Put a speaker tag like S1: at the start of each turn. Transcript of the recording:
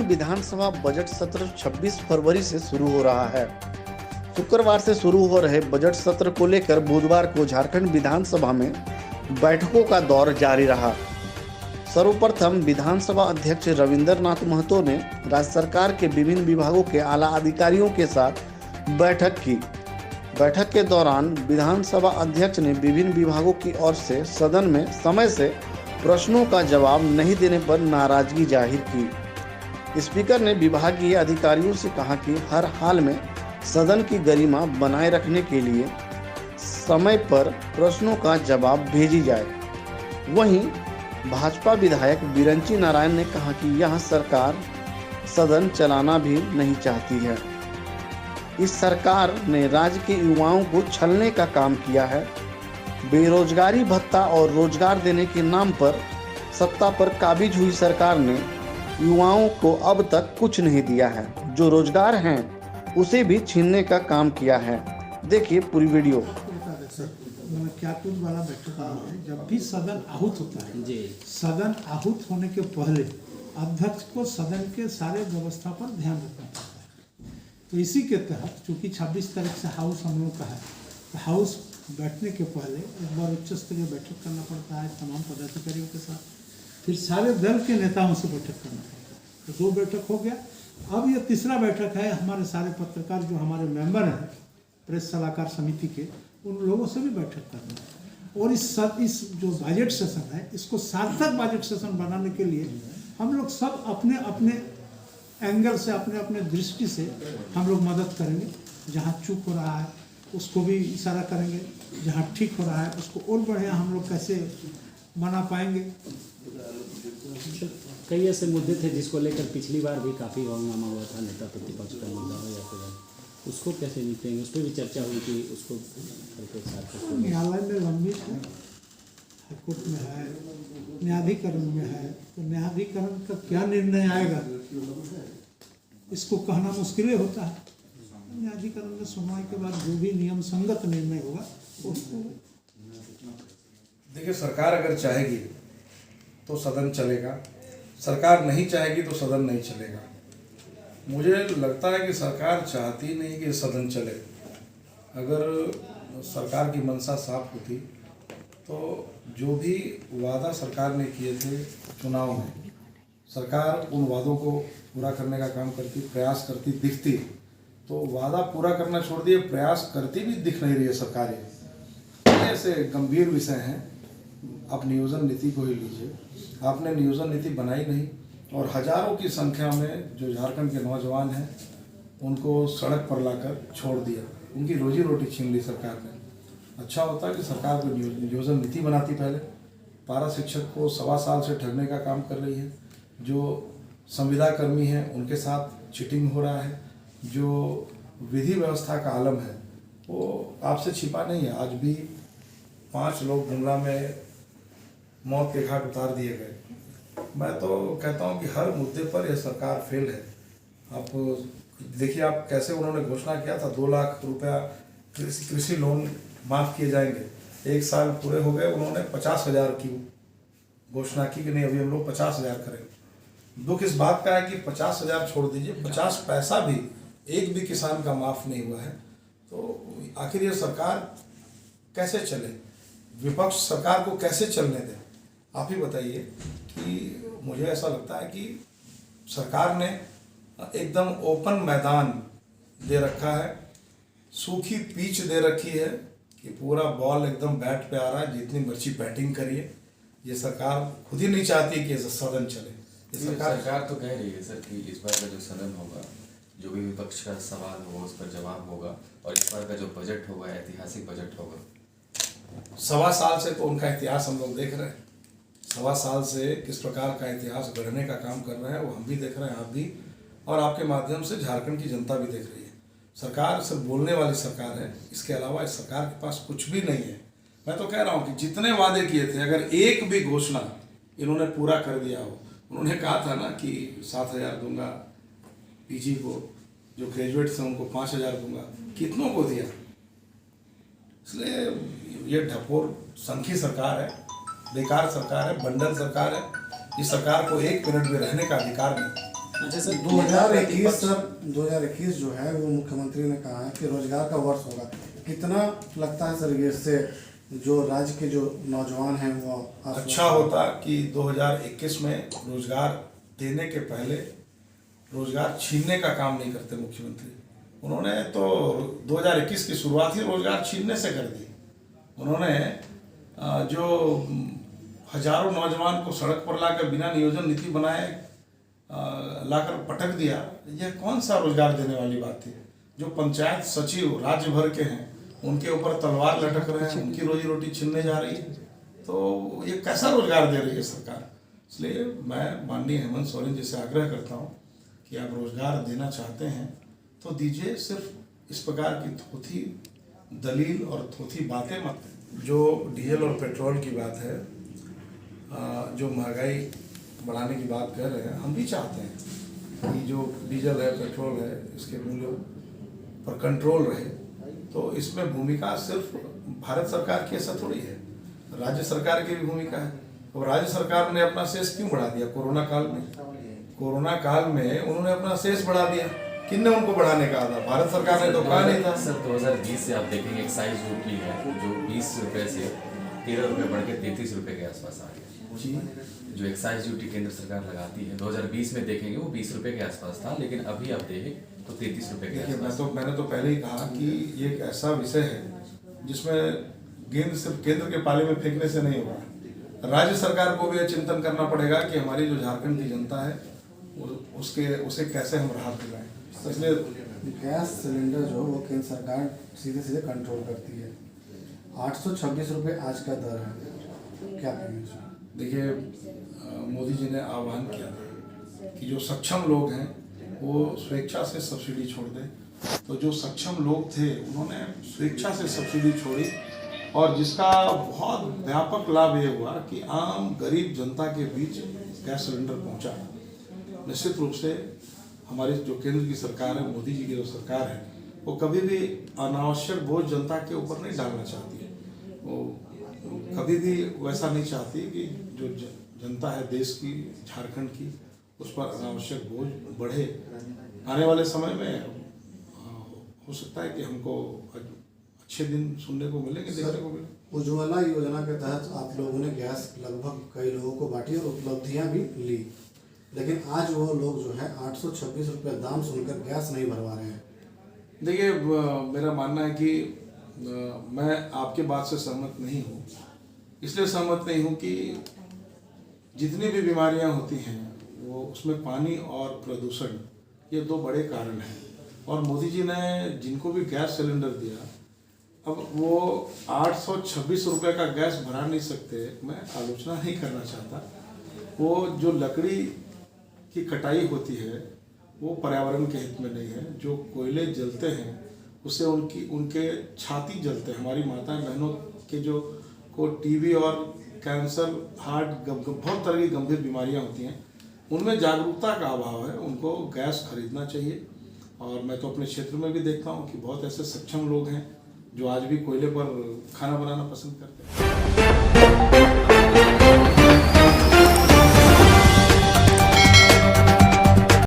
S1: विधानसभा budget सत्र 26 फरवरी से शुरू हो रहा है। शुक्रवार से शुरू हो रहे बजट सत्र को लेकर बुधवार को झारखंड विधानसभा में बैठकों का दौर जारी रहा। सर्वप्रथम विधानसभा अध्यक्ष रविंद्रनाथ महतो ने राज्य सरकार के विभिन्न विभागों के आला अधिकारियों के साथ बैठक की। बैठक के दौरान विधानसभा अध्यक्ष ने विभिन्न विभागों की ओर से सदन में समय से प्रश्नों का जवाब नहीं देने पर नाराजगी जाहिर की। स्पीकर ने विभागीय अधिकारियों से कहा कि हर हाल में सदन की गरिमा बनाए रखने के लिए समय पर प्रश्नों का जवाब भेजी जाए। वहीं भाजपा विधायक बिरंची नारायण ने कहा कि यह सरकार सदन चलाना भी नहीं चाहती है। इस सरकार ने राज्य के युवाओं को छलने का काम किया है। बेरोजगारी भत्ता और रोजगार देने के नाम पर सत्ता पर काबिज हुई सरकार ने युवाओं को अब तक कुछ नहीं दिया है। जो रोजगार हैं उसे भी छीनने का काम किया है। देखिए पूरी वीडियो।
S2: क्या कुछ बड़ा बैठक है। जब भी सदन आहूत होता है जी, सदन आहूत होने के पहले अध्यक्ष को सदन के सारे व्यवस्था पर ध्यान रखना पड़ता है। तो इसी के तहत चूंकि 26 तारीख से हाउस हम लोग का है, तो हाउस बैठने के पहले एक बार उच्च स्तरीय बैठक करना पड़ता है तमाम पदाधिकारियों के साथ, फिर सारे दल के नेताओं से बैठक करना पड़ता है। तो 2 बैठक हो गया। अब ये तीसरा बैठक है। हमारे सारे पत्रकार जो हमारे मेंबर हैं प्रेस सलाहकार समिति के, उन लोगों से भी बैठक करना है। और इस जो बजट सेशन है, इसको सार्थक बजट सेशन बनाने के लिए हम लोग सब अपने अपने एंगल से, अपने अपने दृष्टि से हम लोग मदद करेंगे। जहाँ चूक हो रहा है उसको भी इशारा करेंगे, जहाँ ठीक हो रहा है उसको और बढ़िया हम लोग कैसे मना पाएंगे।
S3: कई ऐसे मुद्दे थे जिसको लेकर पिछली बार भी काफ़ी हंगामा हुआ था, नेता प्रतिपक्ष का मुद्दा हो या फिर उसको कैसे निपटेंगे, उस पर भी चर्चा हुई कि उसको
S2: न्यायालय में लंबित है, हाईकोर्ट में है, न्यायाधिकरण में है। तो न्यायाधिकरण का क्या निर्णय आएगा इसको कहना मुश्किल होता है। न्यायाधिकरण में सुनवाई के बाद जो भी नियम संगत निर्णय होगा उसको।
S4: देखिए, सरकार अगर चाहेगी तो सदन चलेगा, सरकार नहीं चाहेगी तो सदन नहीं चलेगा। मुझे लगता है कि सरकार चाहती नहीं कि सदन चले। अगर सरकार की मंशा साफ होती तो जो भी वादा सरकार ने किए थे चुनाव में, सरकार उन वादों को पूरा करने का काम करती, प्रयास करती दिखती। तो वादा पूरा करना छोड़ दिए, प्रयास करती भी दिख नहीं रही है सरकार। ऐसे गंभीर विषय हैं। आप नियोजन नीति को ही लीजिए, आपने नियोजन नीति बनाई नहीं और हजारों की संख्या में जो झारखंड के नौजवान हैं उनको सड़क पर लाकर छोड़ दिया, उनकी रोजी रोटी छीन ली सरकार ने। अच्छा होता कि सरकार को नियोजन नीति बनाती पहले। पारा शिक्षक को 1.25 साल से ठगने का काम कर रही है। जो संविदा कर्मी हैं उनके साथ चीटिंग हो रहा है। जो विधि व्यवस्था का आलम है वो आपसे छिपा नहीं है। आज भी 5 लोग गुमला में मौत के घाट उतार दिए गए। मैं तो कहता हूं कि हर मुद्दे पर यह सरकार फेल है। आप देखिए, आप कैसे उन्होंने घोषणा किया था 2 लाख रुपया कृषि लोन माफ़ किए जाएंगे। 1 साल पूरे हो गए, उन्होंने 50,000 की घोषणा की कि नहीं अभी हम लोग 50,000 करेंगे। दुख इस बात का है कि 50,000 छोड़ दीजिए, 50 पैसा भी एक भी किसान का माफ़ नहीं हुआ है। तो आखिर ये सरकार कैसे चले, विपक्ष सरकार को कैसे चलने दे? आप ही बताइए। कि मुझे ऐसा लगता है कि सरकार ने एकदम ओपन मैदान दे रखा है, सूखी पिच दे रखी है कि पूरा बॉल एकदम बैट पे आ रहा है, जितनी मर्जी बैटिंग करिए। ये सरकार खुद ही नहीं चाहती कि सदन चले।
S5: सरकार तो कह रही है सर कि इस बार का जो सदन होगा, जो भी विपक्ष का सवाल होगा उस पर जवाब होगा, और इस बार का जो बजट होगा ऐतिहासिक बजट होगा।
S4: 1.25 साल से तो उनका इतिहास हम लोग देख रहे हैं। 1.25 साल से किस प्रकार का इतिहास गढ़ने का काम कर रहे हैं वो हम भी देख रहे हैं, आप भी, और आपके माध्यम से झारखंड की जनता भी देख रही है। सरकार सिर्फ बोलने वाली सरकार है, इसके अलावा इस सरकार के पास कुछ भी नहीं है। मैं तो कह रहा हूँ कि जितने वादे किए थे, अगर एक भी घोषणा इन्होंने पूरा कर दिया हो। उन्होंने कहा था ना कि 7,000 दूंगा पीजी को, जो ग्रेजुएट्स हैं उनको 5,000 दूंगा, कितनों को दिया? इसलिए ये ढपोर संखी सरकार है, बेकार सरकार है, बंडल सरकार है। इस सरकार को 1 मिनट में रहने का अधिकार नहीं।
S3: अच्छा सर,
S6: 2021 जो है वो मुख्यमंत्री ने कहा है कि रोजगार का वर्ष होगा। कितना लगता है सर ये इससे जो राज्य के जो नौजवान हैं वो
S4: अच्छा होता कि 2021 में रोजगार देने के पहले रोजगार छीनने का काम नहीं करते मुख्यमंत्री। उन्होंने तो 2021 की शुरुआत ही रोजगार छीनने से कर दी। उन्होंने जो हजारों नौजवान को सड़क पर लाकर बिना नियोजन नीति बनाए लाकर पटक दिया, यह कौन सा रोजगार देने वाली बात थी। जो पंचायत सचिव राज्य भर के हैं उनके ऊपर तलवार लटक रहे हैं, उनकी रोजी रोटी छीनने जा रही है, तो ये कैसा रोजगार दे रही है सरकार। इसलिए मैं माननीय हेमंत सोरेन जी से आग्रह करता हूँ कि आप रोजगार देना चाहते हैं तो दीजिए, सिर्फ इस प्रकार की थोथी दलील और थोथी बातें मत। जो डीजल और पेट्रोल की बात है, जो महंगाई बढ़ाने की बात कर रहे हैं, हम भी चाहते हैं कि जो डीजल है पेट्रोल है इसके मूल्यों पर कंट्रोल रहे। तो इसमें भूमिका सिर्फ भारत सरकार की ऐसा थोड़ी है, राज्य सरकार की भी भूमिका है। और राज्य सरकार ने अपना सेस क्यों बढ़ा दिया कोरोना काल में? कोरोना काल में उन्होंने अपना सेस बढ़ा दिया। किसने उनको बढ़ाने का था? भारत सरकार ने तो कहा नहीं था।
S5: सर 2020 से आप देखेंगे एक्साइज ड्यूटी है जो 20 रुपए से 13 रुपए बढ़ के 33 रुपए के आसपास आ गया
S4: जी।
S5: जो एक्साइज ड्यूटी केंद्र सरकार लगाती है 2020 में देखेंगे वो 20 रुपए के आसपास था, लेकिन अभी आप देखें तो 33 रुपए के आसपास।
S4: मैंने तो पहले ही कहा कि ये एक ऐसा विषय है जिसमें गेंद सिर्फ केंद्र के पाले में फेंकने से नहीं होगा। राज्य सरकार को भी चिंतन करना पड़ेगा कि हमारी जो झारखंड की जनता है उसे कैसे हम राहत दिलाएं। तो इसलिए
S6: गैस सिलेंडर जो वो केंद्र सरकार सीधे सीधे कंट्रोल करती है। 826 रुपये आज का दर है, क्या कहेंगे?
S4: देखिए मोदी जी ने आह्वान किया कि जो सक्षम लोग हैं वो स्वेच्छा से सब्सिडी छोड़ दें। तो जो सक्षम लोग थे उन्होंने स्वेच्छा से सब्सिडी छोड़ी और जिसका बहुत व्यापक लाभ ये हुआ कि आम गरीब जनता के बीच गैस सिलेंडर पहुंचा। निश्चित रूप से हमारी जो केंद्र की सरकार है, मोदी जी की जो सरकार है, वो कभी भी अनावश्यक बोझ जनता के ऊपर नहीं डालना चाहती है। वो कभी भी वैसा नहीं चाहती कि जो जनता है देश की, झारखंड की, उस पर अनावश्यक बोझ बढ़े। आने वाले समय में हो सकता है कि हमको अच्छे दिन सुनने को मिलेंगे, देखने को मिलेंगे।
S6: उज्ज्वला योजना के तहत आप लोगों ने गैस लगभग कई लोगों को बांटी और उपलब्धियां भी ली, लेकिन आज वो लोग जो है 826 रुपये दाम सुनकर गैस नहीं भरवा रहे हैं।
S4: देखिए मेरा मानना है कि मैं आपके बात से सहमत नहीं हूँ। इसलिए सहमत नहीं हूँ कि जितनी भी बीमारियाँ होती हैं वो उसमें पानी और प्रदूषण, ये दो बड़े कारण हैं। और मोदी जी ने जिनको भी गैस सिलेंडर दिया, अब वो 826 रुपये का गैस भरा नहीं सकते। मैं आलोचना नहीं करना चाहता। वो जो लकड़ी की कटाई होती है वो पर्यावरण के हित में नहीं है। जो कोयले जलते हैं उससे उनके छाती जलते हैं। हमारी माताएं बहनों के जो को टीबी और कैंसर, हार्ट, बहुत तरह की गंभीर बीमारियां होती हैं, उनमें जागरूकता का अभाव है। उनको गैस खरीदना चाहिए। और मैं तो अपने क्षेत्र में भी देखता हूँ कि बहुत ऐसे सक्षम लोग हैं जो आज भी कोयले पर खाना बनाना पसंद करते हैं।